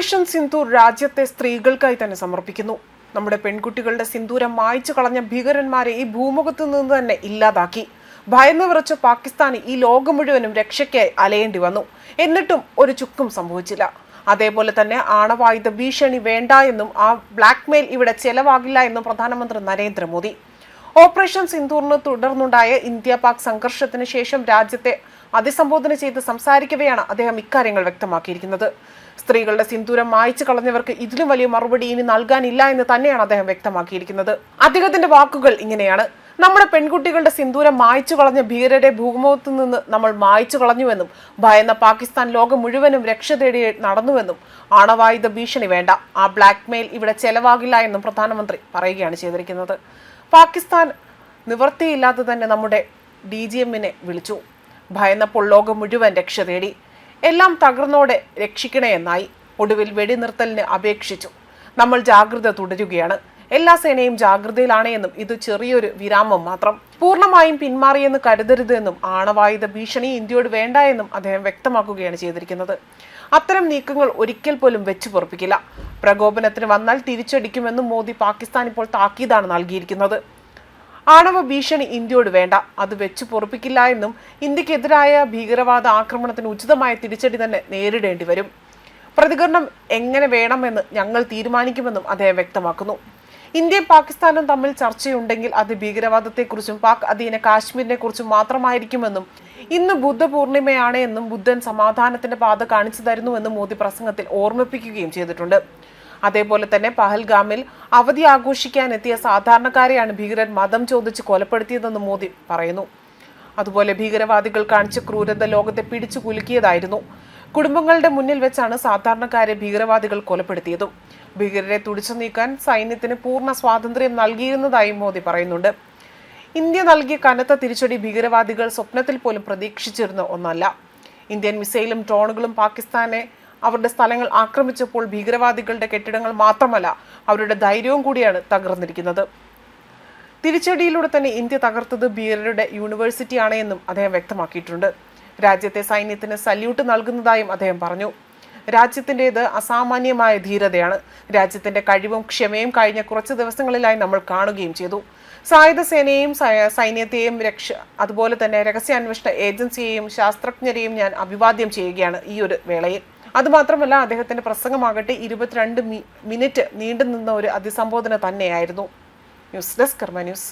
Operation Sindoor രാജ്യത്തെ സ്ത്രീകൾക്കായി തന്നെ സമർപ്പിക്കുന്നു. നമ്മുടെ പെൺകുട്ടികളുടെ സിന്ദൂരം മായ്ച്ചു കളഞ്ഞ ഭീകരന്മാരെ ഈ ഭൂമുഖത്തു നിന്ന് തന്നെ ഇല്ലാതാക്കി. ഭയന്നു വിറച്ച പാകിസ്ഥാന് ഈ ലോകം മുഴുവനും രക്ഷയ്ക്കായി അലയേണ്ടി വന്നു. എന്നിട്ടും ഒരു ചുക്കും സംഭവിച്ചില്ല. അതേപോലെ തന്നെ ആണവായുധ ഭീഷണി വേണ്ട എന്നും ആ ബ്ലാക്ക്മെയിൽ ഇവിടെ ചെലവാകില്ല എന്നും പ്രധാനമന്ത്രി നരേന്ദ്രമോദി. ഓപ്പറേഷൻ സിന്ദൂറിന് തുടർന്നുണ്ടായ ഇന്ത്യ പാക് സംഘർഷത്തിന് ശേഷം രാജ്യത്തെ അഭിസംബോധന ചെയ്ത് സംസാരിക്കവെയാണ് അദ്ദേഹം ഇക്കാര്യങ്ങൾ വ്യക്തമാക്കിയിരിക്കുന്നത്. സ്ത്രീകളുടെ സിന്ദൂരം മായ്ച്ചു കളഞ്ഞവർക്ക് ഇതിലും വലിയ മറുപടി ഇനി നൽകാനില്ല എന്ന് തന്നെയാണ് അദ്ദേഹം വ്യക്തമാക്കിയിരിക്കുന്നത്. അദ്ദേഹത്തിന്റെ വാക്കുകൾ ഇങ്ങനെയാണ്: നമ്മുടെ പെൺകുട്ടികളുടെ സിന്ദൂരം മായ്ച്ചു കളഞ്ഞ ഭീകരരെ ഭൂമുഖത്തു നിന്ന് നമ്മൾ മായ്ച്ചു കളഞ്ഞുവെന്നും ഭയന്ന പാകിസ്ഥാൻ ലോകം മുഴുവനും രക്ഷ തേടി നടന്നുവെന്നും ആണവായുധ ഭീഷണി വേണ്ട, ആ ബ്ലാക്ക്മെയിൽ ഇവിടെ ചെലവാകില്ല എന്നും പ്രധാനമന്ത്രി പറയുകയാണ് ചെയ്തിരിക്കുന്നത്. പാകിസ്ഥാൻ നിവൃത്തിയില്ലാതെ തന്നെ നമ്മുടെ DGMനെ വിളിച്ചു. ഭയന്നപ്പോൾ ലോകം മുഴുവൻ രക്ഷ തേടി. എല്ലാം തകർന്നോടെ രക്ഷിക്കണേ എന്നായി. ഒടുവിൽ വെടിനിർത്തലിന് അപേക്ഷിച്ചു. നമ്മൾ ജാഗ്രത തുടരുകയാണ്. എല്ലാ സേനയും ജാഗ്രതയിലാണ് എന്നും ഇത് ചെറിയൊരു വിരാമം മാത്രം, പൂർണ്ണമായും പിന്മാറിയെന്ന് കരുതരുത് എന്നും ആണവായുധ ഭീഷണി ഇന്ത്യയോട് വേണ്ട എന്നും അദ്ദേഹം വ്യക്തമാക്കുകയാണ് ചെയ്തിരിക്കുന്നത്. അത്തരം നീക്കങ്ങൾ ഒരിക്കൽ പോലും വെച്ചു പൊറപ്പിക്കില്ല. പ്രകോപനത്തിന് വന്നാൽ തിരിച്ചടിക്കുമെന്നും മോദി പാകിസ്ഥാൻ ഇപ്പോൾ താക്കീതാണ് നൽകിയിരിക്കുന്നത്. ആണവ ഭീഷണി ഇന്ത്യയോട് വേണ്ട, അത് വെച്ചു പൊറപ്പിക്കില്ല എന്നും ഇന്ത്യക്കെതിരായ ഭീകരവാദ ആക്രമണത്തിന് ഉചിതമായ തിരിച്ചടി തന്നെ നേരിടേണ്ടി വരും. പ്രതികരണം എങ്ങനെ വേണമെന്ന് ഞങ്ങൾ തീരുമാനിക്കുമെന്നും അദ്ദേഹം വ്യക്തമാക്കുന്നു. ഇന്ത്യയും പാകിസ്ഥാനും തമ്മിൽ ചർച്ചയുണ്ടെങ്കിൽ അത് ഭീകരവാദത്തെക്കുറിച്ചും പാക് അധീന കാശ്മീരിനെ കുറിച്ചും മാത്രമായിരിക്കുമെന്നും ഇന്ന് ബുദ്ധപൂർണിമയാണ് എന്നും ബുദ്ധൻ സമാധാനത്തിന്റെ പാത കാണിച്ചു തരുന്നുവെന്നും മോദി പ്രസംഗത്തിൽ ഓർമ്മിപ്പിക്കുകയും ചെയ്തിട്ടുണ്ട്. അതേപോലെ തന്നെ പഹൽഗാമിൽ അവധി ആഘോഷിക്കാനെത്തിയ സാധാരണക്കാരെയാണ് ഭീകരർ മതം ചോദിച്ച് കൊലപ്പെടുത്തിയതെന്ന് മോദി പറയുന്നു. അതുപോലെ ഭീകരവാദികൾ കാണിച്ച ക്രൂരത ലോകത്തെ പിടിച്ചു കുലുക്കിയതായിരുന്നു. കുടുംബങ്ങളുടെ മുന്നിൽ വെച്ചാണ് സാധാരണക്കാരെ ഭീകരവാദികൾ കൊലപ്പെടുത്തിയതും. ഭീകരരെ തുടിച്ചു നീക്കാൻ സൈന്യത്തിന് പൂർണ്ണ സ്വാതന്ത്ര്യം നൽകിയിരുന്നതായും മോദി പറയുന്നുണ്ട്. ഇന്ത്യ നൽകിയ കനത്ത തിരിച്ചടി ഭീകരവാദികൾ സ്വപ്നത്തിൽ പോലും പ്രതീക്ഷിച്ചിരുന്ന ഒന്നല്ല. ഇന്ത്യൻ മിസൈലും ഡ്രോണുകളും പാകിസ്ഥാനെ അവരുടെ സ്ഥലങ്ങൾ ആക്രമിച്ചപ്പോൾ ഭീകരവാദികളുടെ കെട്ടിടങ്ങൾ മാത്രമല്ല, അവരുടെ ധൈര്യവും കൂടിയാണ് തകർന്നിരിക്കുന്നത്. തിരിച്ചടിയിലൂടെ തന്നെ ഇന്ത്യ തകർത്തത് ഭീകരരുടെ യൂണിവേഴ്സിറ്റിയാണ് എന്നും അദ്ദേഹം വ്യക്തമാക്കിയിട്ടുണ്ട്. രാജ്യത്തെ സൈന്യത്തിന് സല്യൂട്ട് നൽകുന്നതായും അദ്ദേഹം പറഞ്ഞു. രാജ്യത്തിൻ്റേത് അസാമാന്യമായ ധീരതയാണ്. രാജ്യത്തിന്റെ കഴിവും ക്ഷമയും കഴിഞ്ഞ കുറച്ച് ദിവസങ്ങളിലായി നമ്മൾ കാണുകയും ചെയ്തു. സായുധ സേനയെയും സൈന്യത്തെയും അതുപോലെ തന്നെ രഹസ്യാന്വേഷണ ഏജൻസിയെയും ശാസ്ത്രജ്ഞരെയും ഞാൻ അഭിവാദ്യം ചെയ്യുകയാണ് ഈ ഒരു വേളയിൽ. അതുമാത്രമല്ല, അദ്ദേഹത്തിന്റെ പ്രസംഗമാകട്ടെ 22 മിനിറ്റ് നീണ്ടുനിന്ന ഒരു അഭിസംബോധന തന്നെയായിരുന്നു. ന്യൂസ് ഡെസ്ക് കർമ്മ ന്യൂസ്.